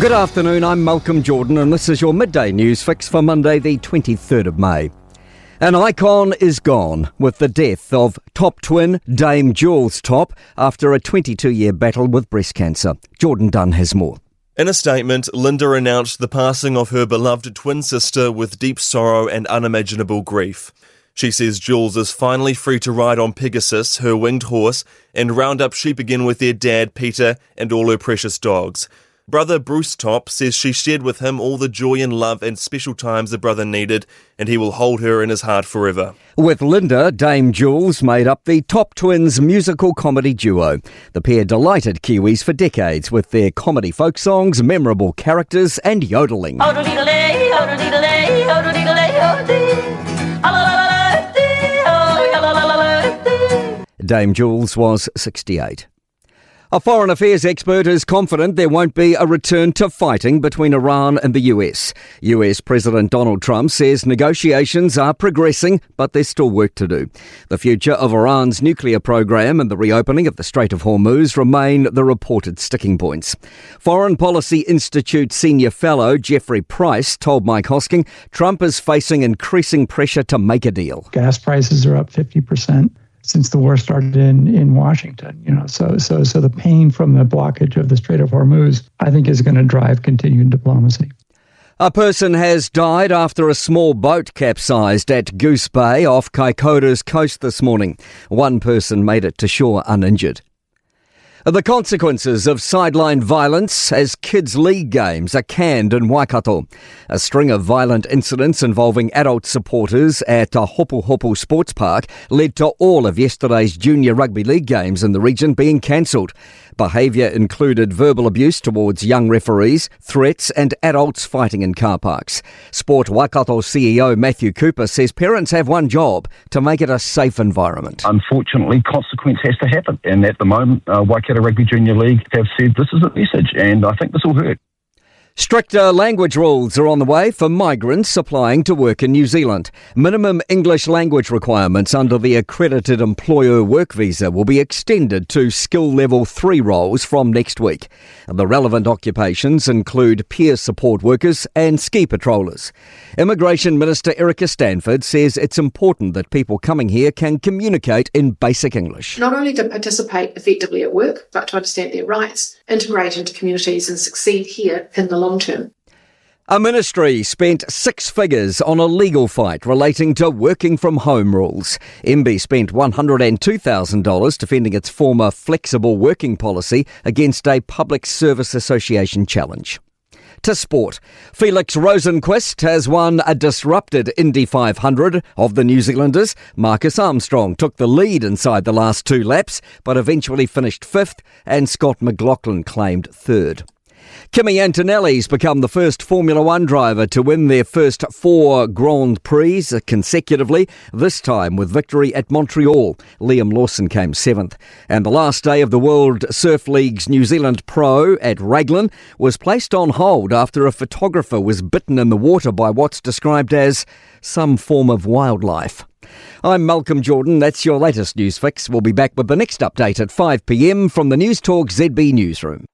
Good afternoon, I'm Malcolm Jordan and this is your midday news fix for Monday the 23rd of May. An icon is gone with the death of top twin Dame Jules Top after a 22-year battle with breast cancer. Jordan Dunn has more. In a statement, Linda announced the passing of her beloved twin sister with deep sorrow and unimaginable grief. She says Jules is finally free to ride on Pegasus, her winged horse, and round up sheep again with their dad, Peter, and all her precious dogs. Brother Bruce Top says she shared with him all the joy and love and special times the brother needed, and he will hold her in his heart forever. With Linda, Dame Jules made up the Top Twins musical comedy duo. The pair delighted Kiwis for decades with their comedy folk songs, memorable characters and yodelling. Dame Jules was 68. A foreign affairs expert is confident there won't be a return to fighting between Iran and the US. US President Donald Trump says negotiations are progressing, but there's still work to do. The future of Iran's nuclear program and the reopening of the Strait of Hormuz remain the reported sticking points. Foreign Policy Institute senior fellow Jeffrey Price told Mike Hosking Trump is facing increasing pressure to make a deal. Gas prices are up 50%. Since the war started in Washington, so the pain from the blockage of the Strait of Hormuz, I think, is going to drive continued diplomacy. A person has died after a small boat capsized at Goose Bay off Kaikoura's coast this morning. One person made it to shore uninjured. The consequences of sideline violence as kids' league games are canned in Waikato. A string of violent incidents involving adult supporters at a Hopu Hopu Sports Park led to all of yesterday's junior rugby league games in the region being cancelled. Behaviour included verbal abuse towards young referees, threats and adults fighting in car parks. Sport Waikato CEO Matthew Cooper says parents have one job: to make it a safe environment. Unfortunately, consequence has to happen, and at the moment, Waikato Rugby Junior League have said this is a message, and I think this will hurt. Stricter language rules are on the way for migrants applying to work in New Zealand. Minimum English language requirements under the accredited employer work visa will be extended to skill level 3 roles from next week. The relevant occupations include peer support workers and ski patrollers. Immigration Minister Erica Stanford says it's important that people coming here can communicate in basic English. Not only to participate effectively at work, but to understand their rights, integrate into communities and succeed here in the long term. A ministry spent 6 figures on a legal fight relating to working from home rules. MB spent $102,000 defending its former flexible working policy against a Public Service Association challenge. To sport, Felix Rosenqvist has won a disrupted Indy 500 of the New Zealanders. Marcus Armstrong took the lead inside the last 2 laps, but eventually finished 5th, and Scott McLaughlin claimed 3rd. Kimi Antonelli's become the first Formula One driver to win their first 4 Grand Prix consecutively, this time with victory at Montreal. Liam Lawson came 7th. And the last day of the World Surf League's New Zealand Pro at Raglan was placed on hold after a photographer was bitten in the water by what's described as some form of wildlife. I'm Malcolm Jordan. That's your latest news fix. We'll be back with the next update at 5 p.m. from the Newstalk ZB newsroom.